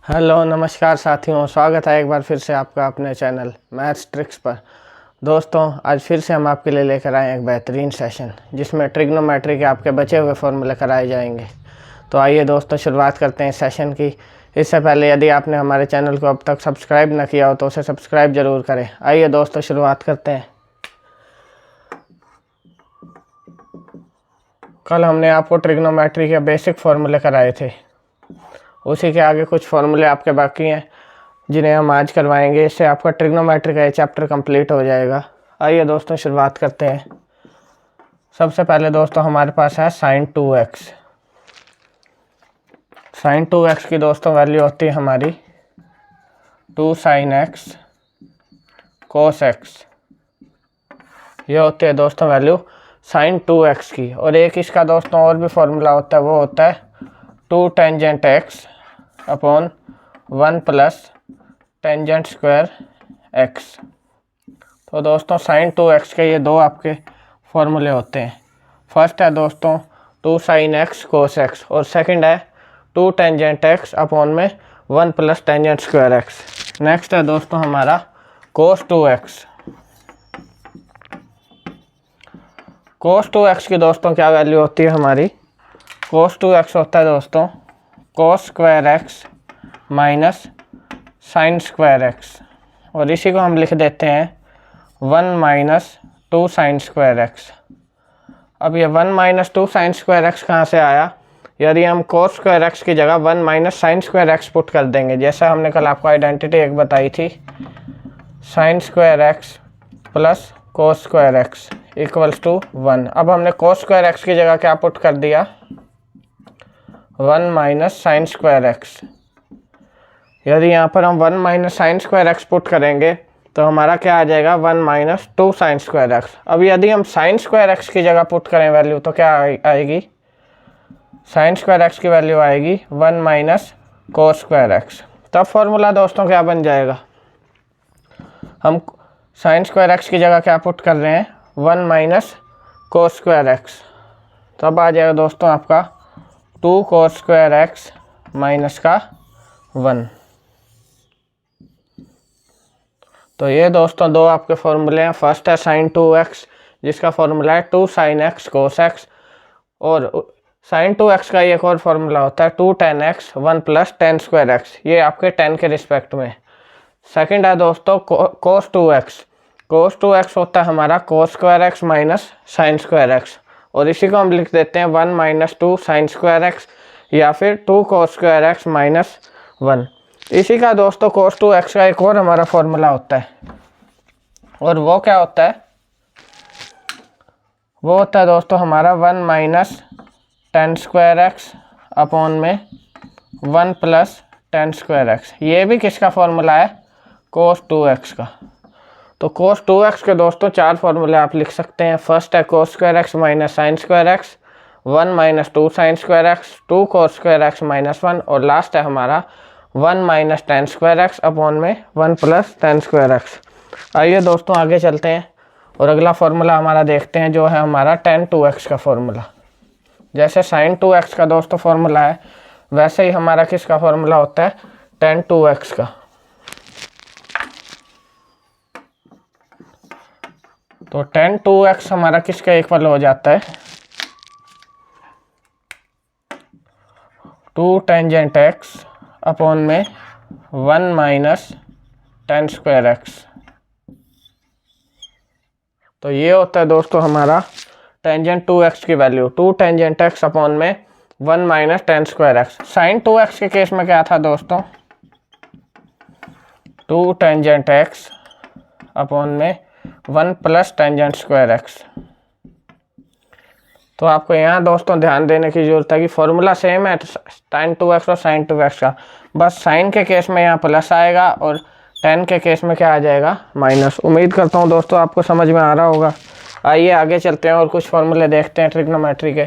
Hello नमस्कार साथियों, स्वागत है एक बार फिर से आपका अपने चैनल मैथ्स ट्रिक्स पर। दोस्तों, आज फिर से हम आपके लिए लेकर आए एक बेहतरीन सेशन जिसमें ट्रिग्नोमेट्री के आपके बचे हुए फॉर्मूले कराए जाएंगे। तो आइए दोस्तों, शुरुआत करते हैं इस सेशन की। इससे पहले यदि आपने हमारे चैनल को अब तक सब्सक्राइब न किया हो तो उसे सब्सक्राइब ज़रूर करें। आइए दोस्तों, शुरुआत करते हैं। कल हमने आपको ट्रिग्नोमेट्री के बेसिक फॉर्मूले कराए थे, उसी के आगे कुछ फॉर्मूले आपके बाकी हैं जिन्हें हम आज करवाएंगे। इससे आपका ट्रिग्नोमेट्री का ये चैप्टर कंप्लीट हो जाएगा। आइए दोस्तों, शुरुआत करते हैं। सबसे पहले दोस्तों हमारे पास है sin 2x। sin 2x की दोस्तों वैल्यू होती है हमारी 2 sin x cos x। ये होती है दोस्तों वैल्यू sin 2x की। और एक इसका दोस्तों और भी फॉर्मूला होता है, वो होता है 2 tangent x upon 1 plus tangent square x। तो दोस्तों sin 2x के ये दो आपके फॉर्मूले होते हैं। फर्स्ट है दोस्तों 2 sin x cos x और सेकंड है 2 टेंजेंट x अपॉन में 1 plus tangent square x। Next है दोस्तों हमारा cos 2x। cos 2x की दोस्तों क्या वैल्यू होती है हमारी? cos 2x होता है दोस्तों cos square x minus sign square x, और इसी को हम लिख देते हैं 1 माइनस 2 साइन स्क्वायर x। अब ये 1 माइनस 2 साइन स्क्वायर x कहाँ से आया? यदि हम cos स्क्वायर x की जगह 1 minus sign square x put कर देंगे, जैसा हमने कल आपको आइडेंटिटी एक बताई थी, sine square x plus cos square x equals to 1। अब हमने cos स्क्वायर x की जगह क्या पुट कर दिया? 1 माइनस साइन स्क्वायर x। यदि यहाँ पर हम 1 minus sign square x put करेंगे तो हमारा क्या आ जाएगा? 1 माइनस 2 साइन स्क्वायर x। अब यदि हम साइन स्क्वायर x की जगह पुट करें वैल्यू तो क्या आएगी? साइन स्क्वायर x की वैल्यू आएगी 1 माइनस कोस स्क्वायर x। तब फॉर्मूला दोस्तों क्या बन जाएगा? हम साइन स्क्वायर x की जगह क्या पुट कर रहे हैं? 1 माइनस कोस स्क्वायर x। तब आ जाएगा दोस्तों आपका 2 कोस स्क्वायर x माइनस का 1। तो ये दोस्तों दो आपके फॉर्मूले हैं। फर्स्ट है sin 2x जिसका फॉर्मूला है 2 sin x cos x, और sin 2x का एक और फॉर्मूला होता है 2 tan x 1 plus tan square x। ये आपके tan के रिस्पेक्ट में। सेकंड है दोस्तों cos 2x। cos 2x होता है हमारा cos square x minus sign square x, और इसी को हम लिख देते हैं 1 माइनस 2 साइन स्क्वायर x या फिर 2 cos स्क्वायर x माइनस 1। इसी का दोस्तों cos 2x का एक और हमारा फॉर्मूला होता है, और वो क्या होता है? वो होता है दोस्तों हमारा 1 minus tan square x upon में 1 प्लस tan स्क्वायर x। ये भी किसका फॉर्मूला है? cos 2x का। तो cos 2x के दोस्तों चार फॉर्मूले आप लिख सकते हैं। फर्स्ट है cos square x minus sign square x, 1 minus 2 sign square x, 2 cos square x minus 1, और लास्ट है हमारा 1 minus tan square x upon में 1 प्लस tan स्क्वायर x। आइए दोस्तों आगे चलते हैं और अगला फॉर्मूला हमारा देखते हैं, जो है हमारा tan 2x का फॉर्मूला। जैसे sin 2x का दोस्तों फॉर्मूला है, वैसे ही हमारा किसका फॉर्मूला होता है? tan 2x का। तो tan 2x हमारा किसका इक्वल हो जाता है? 2 टेंजेंट x अपॉन में 1 माइनस tan स्क्वायर x। तो ये होता है दोस्तों हमारा टेंजेंट 2x की वैल्यू 2 टेंजेंट x अपॉन में 1 minus tan square x। Sine 2x के केस में क्या था दोस्तों? 2 टेंजेंट x अपॉन में 1 प्लस टेंजेंट स्क्वायर x। तो आपको यहाँ दोस्तों ध्यान देने की ज़रूरत है कि फॉर्मूला सेम है tan 2x और sin 2x का, बस साइन के केस में यहाँ प्लस आएगा और tan के केस में क्या आ जाएगा? माइनस। उम्मीद करता हूँ दोस्तों आपको समझ में आ रहा होगा। आइए आगे चलते हैं और कुछ फॉर्मूले देखते हैं ट्रिग्नोमेट्री के।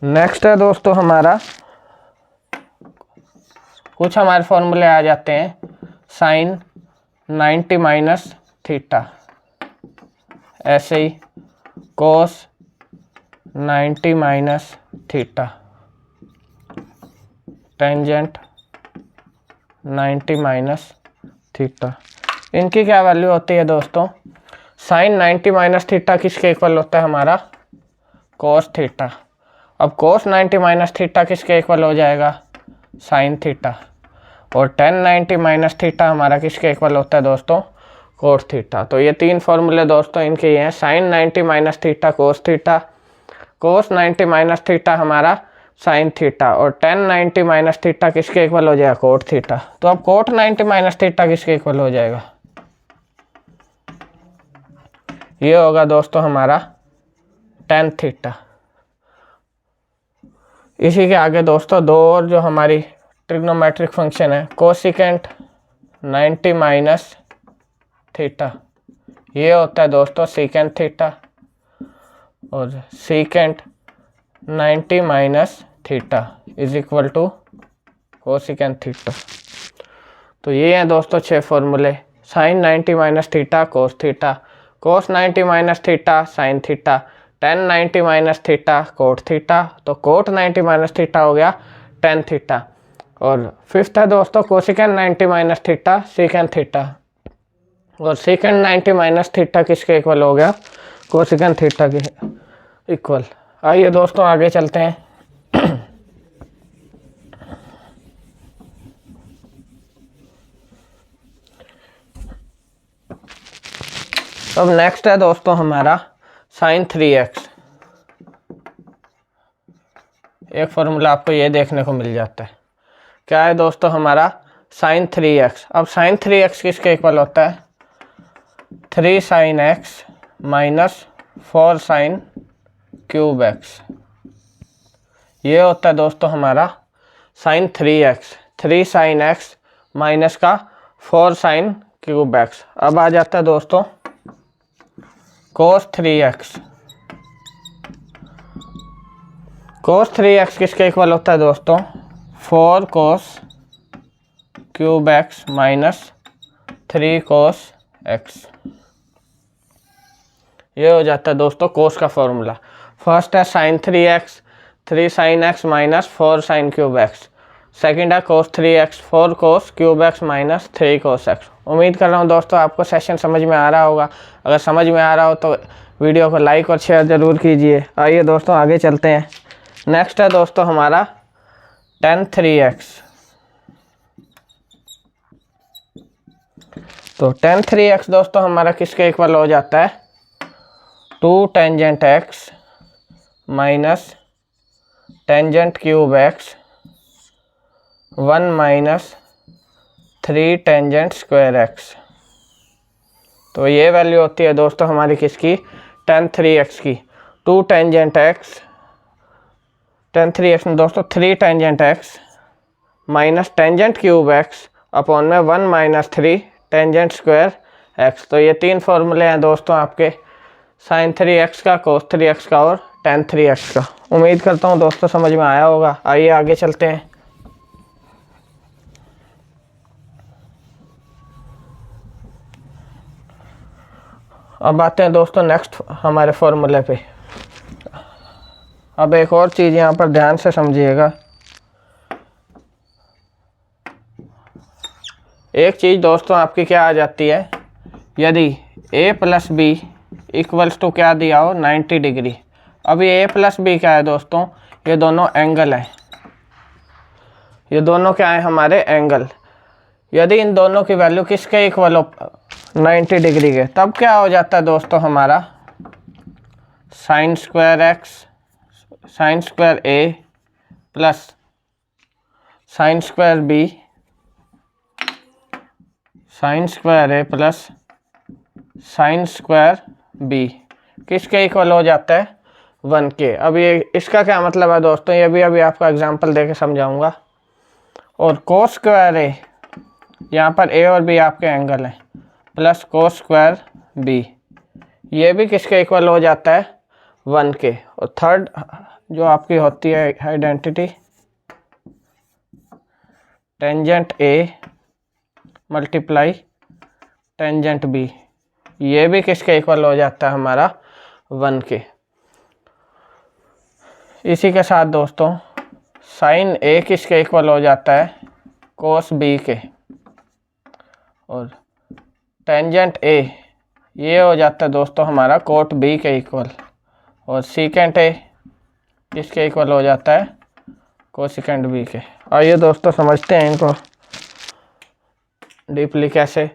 नेक्स्ट है दोस्तों हमारा, कुछ हमारे फॉर्मूले आ जाते हैं साइन 90 माइनस थीटा, ऐसे ही cos 90 minus theta. Tangent 90 minus theta. इनकी क्या वैल्यू होती है दोस्तों? साइन 90 माइनस थीटा किसके इक्वल होता है हमारा? Cos theta. अब कोस 90 माइनस थीटा किसके इक्वल हो जाएगा? Sine theta. और टेन 90 माइनस थीटा हमारा किसके इक्वल होता है दोस्तों? Cos theta. तो ये तीन फॉर्मूले दोस्तों इनके ये हैं, sine 90 minus theta cos theta, cos 90 minus theta हमारा साइन थीटा, और टेन 90 माइनस थीटा किसके इक्वल हो जाएगा? Coat theta. तो अब कोट 90 माइनस थीटा किसके इक्वल हो जाएगा? ये होगा दोस्तों हमारा टेन थीटा। इसी के आगे दोस्तों दो और जो हमारी ट्रिग्नोमेट्रिक फंक्शन है, कोसिकेंट 90 माइनस थीटा, ये होता है दोस्तों सीकेंट थीटा, और secant 90 minus theta is equal to cosecant theta. तो ये हैं दोस्तों 6 फॉर्मूले, sine 90 minus theta cos theta, cos 90 minus theta sine theta, tan 90 minus theta cot theta, तो कोट 90 माइनस थीटा हो गया टेन थीटा। और फिफ्थ है दोस्तों cosecant 90 minus theta secant theta, और सीकेंट 90 माइनस थीटा किसके इक्वल हो गया? कोसिकेंट थीटा के इक्वल। आइए दोस्तों आगे चलते हैं। अब नेक्स्ट है दोस्तों हमारा साइन 3x। एक फॉर्मूला आपको ये देखने को मिल जाता है, क्या है दोस्तों हमारा? Sign 3x। अब साइन 3x किसके इक्वल होता है? 3 sine x minus 4 sine cube x। ये होता है दोस्तों हमारा sign 3x, 3 sine x minus का 4 साइन क्यूब x। अब आ जाता है दोस्तों कोस 3x। कोस 3x किसके इक्वल होता है दोस्तों? 4 cos cube x minus 3 cos x। ये हो जाता है दोस्तों कोस का फॉर्मूला। फर्स्ट है sine 3x, 3 sine x minus 4 sine cube x। Second है cos 3x, 4 cos cube x minus 3 cos x। उम्मीद कर रहा हूँ दोस्तों आपको सेशन समझ में आ रहा होगा। अगर समझ में आ रहा हो तो वीडियो को लाइक और शेयर ज़रूर कीजिए। आइए दोस्तों आगे चलते हैं। नेक्स्ट है दोस्तों हमारा टेन 3x। तो टेन 3x दोस्तों हमारा किसके इक्वल हो जाता है? 2 tangent x minus tangent cube x 1 minus 3 tangent square x। तो ये वैल्यू होती है दोस्तों हमारी किसकी? टेन 3x की। 2 टेंजेंट x, टेन 3x में दोस्तों 3 tangent x minus tangent cube x upon में 1 माइनस 3 टेंजेंट स्क्वायर x। तो ये तीन फॉर्मूले हैं दोस्तों आपके साइन 3x का, कोस 3x का और टेन 3x का। उम्मीद करता हूँ दोस्तों समझ में आया होगा। आइए आगे चलते हैं। अब आते हैं दोस्तों नेक्स्ट हमारे फॉर्मूले पे। अब एक और चीज़ यहाँ पर ध्यान से समझिएगा। एक चीज़ दोस्तों आपकी क्या आ जाती है, यदि a plus B equals to क्या दिया हो 90 डिग्री। अब ये a प्लस बी क्या है दोस्तों? ये दोनों एंगल हैं। ये दोनों क्या है? हमारे एंगल। यदि इन दोनों की वैल्यू किसके इक्वल हो 90 डिग्री के, तब क्या हो जाता है दोस्तों हमारा sine square X, sine square A plus sine square B, sine square A plus sine square B किसके इक्वल हो जाता है? 1 के। अब ये इसका क्या मतलब है दोस्तों? ये भी अभी आपको एग्जांपल देके समझाऊंगा। और कोस स्क्वायर ए, यहाँ पर ए और बी आपके एंगल हैं, प्लस कोस स्क्वायर बी, ये भी किसके इक्वल हो जाता है? 1 के। और थर्ड जो आपकी होती है identity, tangent A multiply tangent B, ये भी किसके इक्वल हो जाता है? हमारा 1 के। इसी के साथ दोस्तों साइन ए किसके इक्वल हो जाता है, कोस बी के, और टेंजेंट ए ये हो जाता है दोस्तों हमारा कोट बी के इक्वल, और सीकेंट ए किसके इक्वल हो जाता है, कोसिकेंट बी के। आइए दोस्तों समझते हैं इनको डीपली कैसे।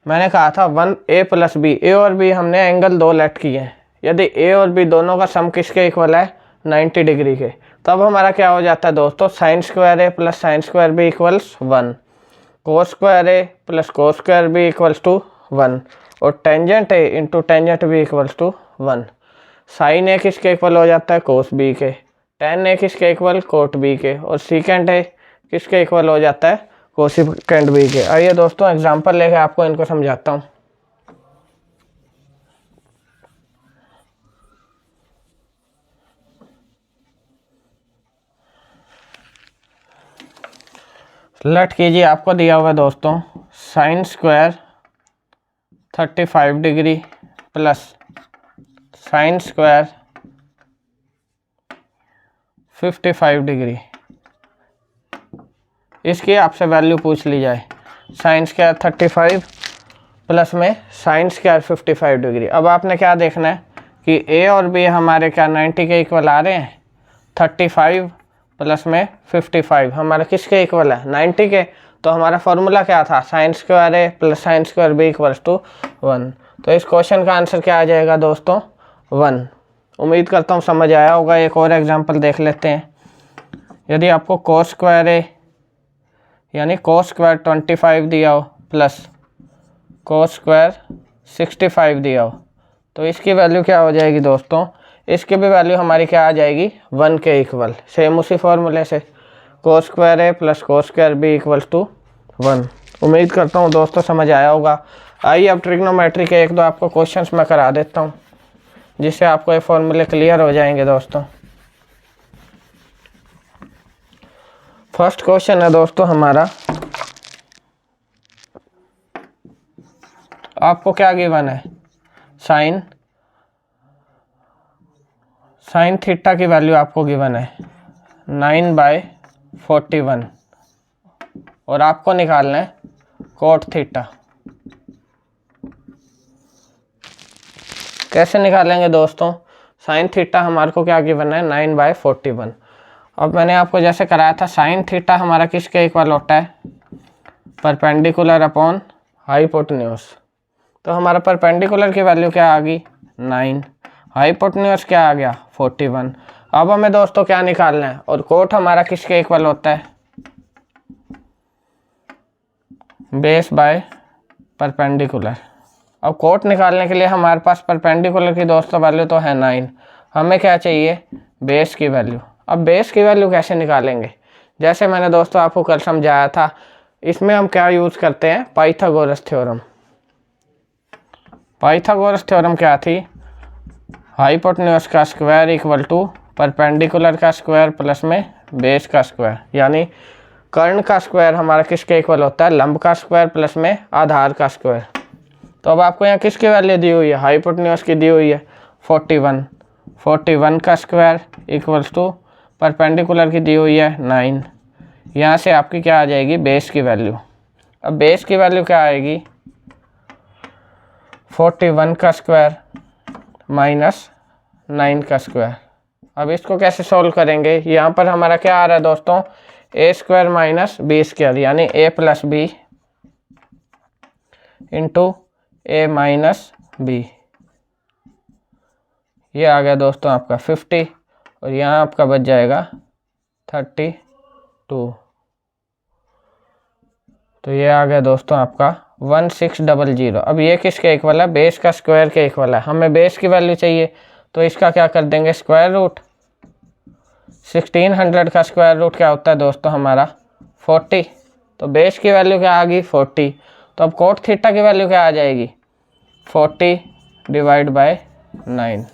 मैंने कहा था 1a + b, ए और बी हमने एंगल 2 लेट किए हैं। यदि ए और बी दोनों का सम किसके इक्वल है, 90 डिग्री के, तब हमारा क्या हो जाता है दोस्तों, sin square A + sin square B equals 1, cos square A + cos square B equals to 1, और tangent A into tangent B equals to 1। Sine A किसके इक्वल हो जाता है, कोस बी के, टेन ए किसके इक्वल, कोट बी के, और सीकेंट ए किसके इक्वल हो जाता है, कोसिकेंट बी के। आइए दोस्तों एग्जांपल लेके आपको इनको समझाता हूँ। लेट कीजिए आपको दिया हुआ है दोस्तों sine square 35 degree plus sine square 55 degree, इसकी आपसे वैल्यू पूछ ली जाए। साइन स्क्वायर 35 प्लस में साइन स्क्वायर 55 डिग्री। अब आपने क्या देखना है कि ए और बी हमारे क्या 90 के इक्वल आ रहे हैं, 35 प्लस में 55 हमारा किसके इक्वल है, 90 के। तो हमारा फॉर्मूला क्या था, sine square A + sine square B equals to 1। तो इस क्वेश्चन का आंसर क्या आ जाएगा दोस्तों, 1। उम्मीद करता हूँ समझ आया होगा। एक और एग्जांपल देख लेते हैं। यदि आपको कोस स्क्वायर ए यानी कोस स्क्वायर 25 दिया हो प्लस कोस स्क्वायर 65 दिया हो, तो इसकी वैल्यू क्या हो जाएगी दोस्तों, इसकी भी वैल्यू हमारी क्या आ जाएगी, 1 के इक्वल। सेम उसी फॉर्मूले से cos square A + cos square B equals to 1। उम्मीद करता हूँ दोस्तों समझ आया होगा। आइए अब ट्रिग्नोमेट्री के 1-2 आपको क्वेश्चंस मैं करा देता हूँ, जिससे आपको ये फॉर्मूले क्लियर हो जाएंगे दोस्तों। फर्स्ट क्वेश्चन है दोस्तों हमारा, आपको क्या गिवन है, साइन थीटा की वैल्यू आपको गिवन है 9/41, और आपको निकालना है कोट थीटा। कैसे निकालेंगे दोस्तों, साइन थीटा हमारे को क्या गिवन है, 9/41। अब मैंने आपको जैसे कराया था, साइन थीटा हमारा किसके इक्वल होता है, परपेंडिकुलर अपॉन हाइपोटेन्यूज। तो हमारा परपेंडिकुलर की वैल्यू क्या आ गई, 9, हाइपोटेन्यूज क्या आ गया, 41। अब हमें दोस्तों क्या निकालना है, और कोट हमारा किसके इक्वल होता है, बेस बाय परपेंडिकुलर। अब कोट निकालने के लिए हमारे पास परपेंडिकुलर की दोस्तों वैल्यू तो है 9, हमें क्या चाहिए, बेस की वैल्यू। अब बेस की वैल्यू कैसे निकालेंगे, जैसे मैंने दोस्तों आपको कल समझाया था, इसमें हम क्या यूज़ करते हैं, पाइथागोरस थ्योरम। पाइथागोरस थ्योरम क्या थी, हाइपोटेन्यूज का स्क्वायर इक्वल टू परपेंडिकुलर का स्क्वायर प्लस में बेस का स्क्वायर, यानी कर्ण का स्क्वायर हमारा किसके इक्वल होता है, लंब का स्क्वायर प्लस में आधार का स्क्वायर। तो अब आपको यहाँ किसकी वैल्यू दी हुई है, हाइपोटेन्यूज की दी हुई है 41 का स्क्वायर इक्वल्स टू परपेंडिकुलर की दी हुई है 9। यहाँ से आपकी क्या आ जाएगी, बेस की वैल्यू। अब बेस की वैल्यू क्या आएगी, 41 का स्क्वायर माइनस 9 का स्क्वायर। अब इसको कैसे सॉल्व करेंगे, यहाँ पर हमारा क्या आ रहा है दोस्तों, a square minus B square, यानी a + b into a minus B. ये आ गया दोस्तों आपका 50, और यहाँ आपका बच जाएगा 32। तो ये आ गया दोस्तों आपका 1600। अब ये किसके इक्वल है, बेस का स्क्वायर के इक्वल है। हमें बेस की वैल्यू चाहिए, तो इसका क्या कर देंगे, स्क्वायर रूट। 1600 का स्क्वायर रूट क्या होता है दोस्तों हमारा, 40। तो बेस की वैल्यू क्या आ गई, 40। तो अब कोट थीटा की वैल्यू क्या आ जाएगी, 40/9।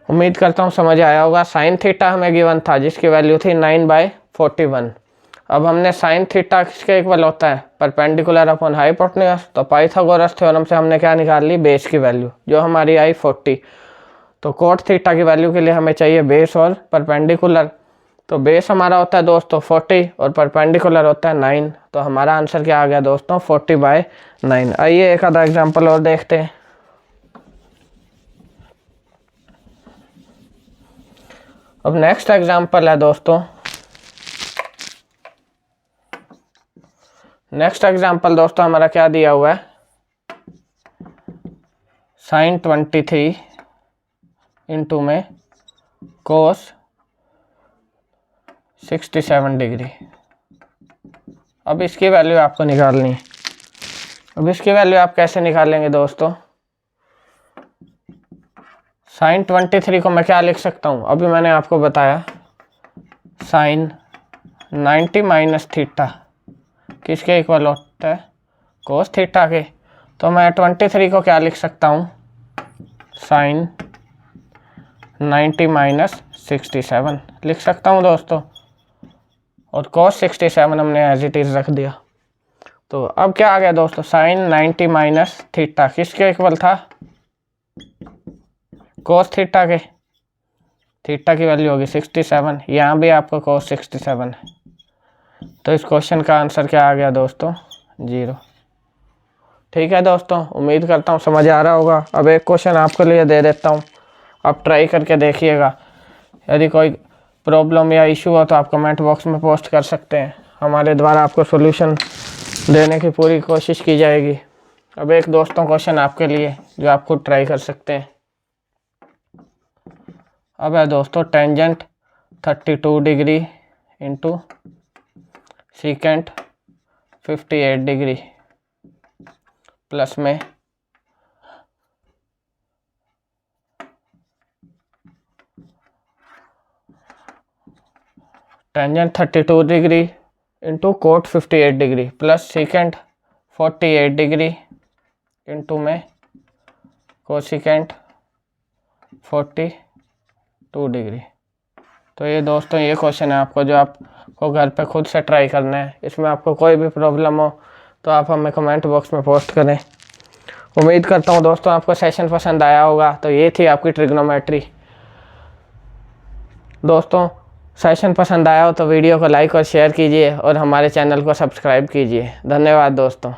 उम्मीद करता हूँ समझ आया होगा। साइन थीटा हमें गिवन था जिसकी वैल्यू थी 9/41। अब हमने साइन थीटा किसके इक्वल होता है, परपेंडिकुलर अपॉन हाइपोटेन्यूज। तो पाइथागोरस थ्योरम से हमने क्या निकाल ली, बेस की वैल्यू, जो हमारी आई 40। तो कोट थीटा की वैल्यू के लिए हमें चाहिए बेस और परपेंडिकुलर। तो बेस हमारा होता है दोस्तों 40 और परपेंडिकुलर होता है 9। तो हमारा आंसर क्या आ गया दोस्तों 40/9। आइए एक आधा एग्जांपल और देखते हैं। अब नेक्स्ट एग्जांपल है दोस्तों, नेक्स्ट एग्जांपल दोस्तों हमारा क्या दिया हुआ है, sin 23 इंटू में cos 67 डिग्री। अब इसकी वैल्यू आपको निकालनी है। अब इसकी वैल्यू आप कैसे निकालेंगे दोस्तों, sin 23 को मैं क्या लिख सकता हूँ, अभी मैंने आपको बताया sin 90 माइनस थीटा किसके इक्वल होता है, cos थीटा के। तो मैं 23 को क्या लिख सकता हूँ, sin 90 माइनस 67 लिख सकता हूँ दोस्तों, और cos 67 हमने एज इट इज़ रख दिया। तो अब क्या आ गया दोस्तों, sin 90 माइनस थीटा किसके इक्वल था, cos थीटा के। थीटा की वैल्यू होगी 67, यहाँ भी आपको cos 67 है। तो इस क्वेश्चन का आंसर क्या आ गया दोस्तों, 0। ठीक है दोस्तों, उम्मीद करता हूँ समझ आ रहा होगा। अब एक क्वेश्चन आपके लिए दे देता हूँ, आप ट्राई करके देखिएगा। यदि कोई प्रॉब्लम या इशू हो तो आप कमेंट बॉक्स में पोस्ट कर सकते हैं, हमारे द्वारा आपको सॉल्यूशन देने की पूरी कोशिश की जाएगी। अब एक दोस्तों क्वेश्चन आपके लिए जो आप खुद ट्राई कर सकते हैं। अब है दोस्तों tangent 32 degree into secant 58 degree plus में tangent 32 degree into cot 58 degree plus secant 48 degree into में कोसिकेंट 42 डिग्री। तो ये दोस्तों ये क्वेश्चन है आपको, जो आपको घर पे खुद से ट्राई करना है। इसमें आपको कोई भी प्रॉब्लम हो तो आप हमें कमेंट बॉक्स में पोस्ट करें। उम्मीद करता हूँ दोस्तों आपको सेशन पसंद आया होगा। तो ये थी आपकी ट्रिग्नोमेट्री। दोस्तों सेशन पसंद आया हो तो वीडियो को लाइक और शेयर कीजिए और हमारे चैनल को सब्सक्राइब कीजिए। धन्यवाद दोस्तों।